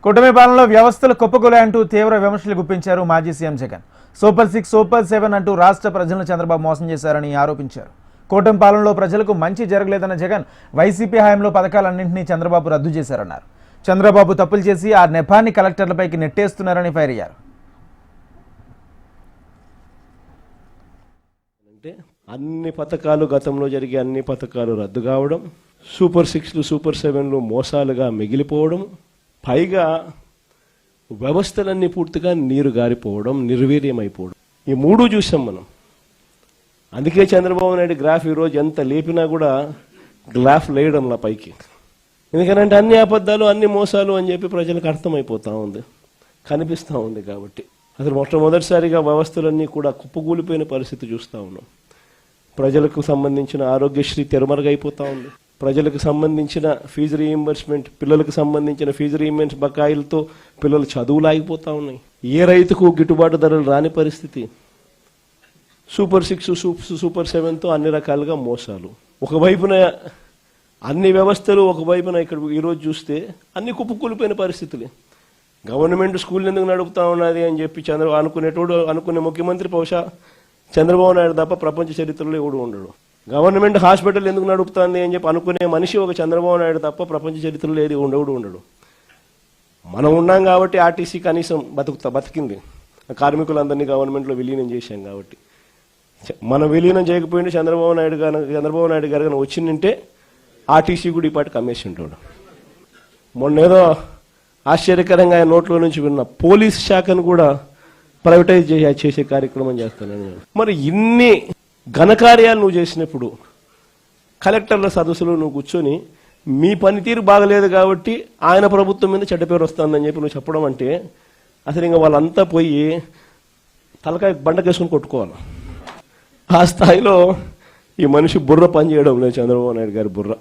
కూటమి పాలనలో వ్యవస్థలు కుప్పకూలాయంటూ తీవ్ర విమర్శలు గుప్పించారు మాజీ సీఎం జగన్. సూపర్ 6, సూపర్ 7 అంటూ రాష్ట్ర ప్రజలను చంద్రబాబు మోసం చేశారని ఆరోపించారు. కూటమి పాలనలో ప్రజలకు మంచి జరగలేదన్న జగన్ వైసీపీ హయాంలో పథకాలన్నింటినీ చంద్రబాబు రద్దు చేశారన్నారు. చంద్రబాబు తప్పులు చేసి ఆ నెపాన్ని కలెక్టర్లపైకి నెట్టేస్తున్నారని ఫైర్ అయ్యారు. అంటే అన్ని పథకాలు గతంలో జరిగే అన్ని పథకాలు రద్దు కావడం, సూపర్ 6లు సూపర్ 7లు మోసాలుగా మిగిలిపోవడం, పైగా వ్యవస్థలన్నీ పూర్తిగా నీరు గారిపోవడం, నిర్వీర్యమైపోవడం, ఈ మూడు చూసాం మనం. అందుకే చంద్రబాబు నాయుడు గ్రాఫ్ ఈరోజు ఎంత లేపినా కూడా గ్రాఫ్ లేయడంలా పైకి. ఎందుకంటే అన్ని అబద్ధాలు అన్ని మోసాలు అని చెప్పి ప్రజలకు అర్థమైపోతూ ఉంది, కనిపిస్తూ ఉంది. కాబట్టి అసలు మొట్టమొదటిసారిగా వ్యవస్థలన్నీ కూడా కుప్పకూలిపోయిన పరిస్థితి చూస్తూ ఉన్నాం. ప్రజలకు సంబంధించిన ఆరోగ్యశ్రీ తెరమరుగైపోతూ ఉంది. ప్రజలకు సంబంధించిన ఫీజు రీయింబర్స్మెంట్, పిల్లలకు సంబంధించిన ఫీజు రీయింబర్స్ బకాయిలతో పిల్లలు చదువులు ఆగిపోతూ ఉన్నాయి. ఏ రైతుకు గిట్టుబాటు ధరలు రాని పరిస్థితి. సూపర్ 6, సూపర్ 7తో అన్ని రకాలుగా మోసాలు. ఒకవైపున అన్ని వ్యవస్థలు, ఒకవైపున ఇక్కడ ఈరోజు చూస్తే అన్ని కుప్పకూలిపోయిన పరిస్థితులే. గవర్నమెంట్ స్కూల్ ఎందుకు నడుపుతా ఉన్నది అని చెప్పి అనుకునే ముఖ్యమంత్రి బహుశా చంద్రబాబు నాయుడు తప్ప ప్రపంచ చరిత్రలో ఎవడు ఉండడు. గవర్నమెంట్ హాస్పిటల్ ఎందుకు నడుపుతుంది అని చెప్పి అనుకునే మనిషి ఒక చంద్రబాబు నాయుడు తప్ప ప్రపంచ చరిత్రలో ఏది ఉండడు. మనం ఉన్నాం కాబట్టి ఆర్టీసీ కనీసం బతికింది. కార్మికులందరినీ గవర్నమెంట్లో విలీనం చేశాం కాబట్టి. మనం విలీనం చేయకపోయింటే చంద్రబాబు నాయుడు గారు కానీ వచ్చిందంటే ఆర్టీసీ కూడా ఈ పాటికి అమ్మేసి ఉంటాడు. మొన్నేదో ఆశ్చర్యకరంగా ఆయన నోట్లో నుంచి విన్న పోలీస్ శాఖను కూడా ప్రైవేటైజ్ చేసే కార్యక్రమం చేస్తానని. మరి ఇన్ని ఘనకార్యాలు నువ్వు చేసినప్పుడు కలెక్టర్ల సదస్సులో నువ్వు కూర్చొని మీ పనితీరు బాగలేదు కాబట్టి ఆయన ప్రభుత్వం మీద చెడ్డ పేరు వస్తుందని చెప్పి నువ్వు చెప్పడం అంటే అసలు ఇంకా వాళ్ళంతా పోయి తలకాయ బండకేసుకుని కొట్టుకోవాలి. ఆ స్థాయిలో ఈ మనిషి బుర్ర పనిచేయడం లేదు, చంద్రబాబు నాయుడు గారి బుర్ర.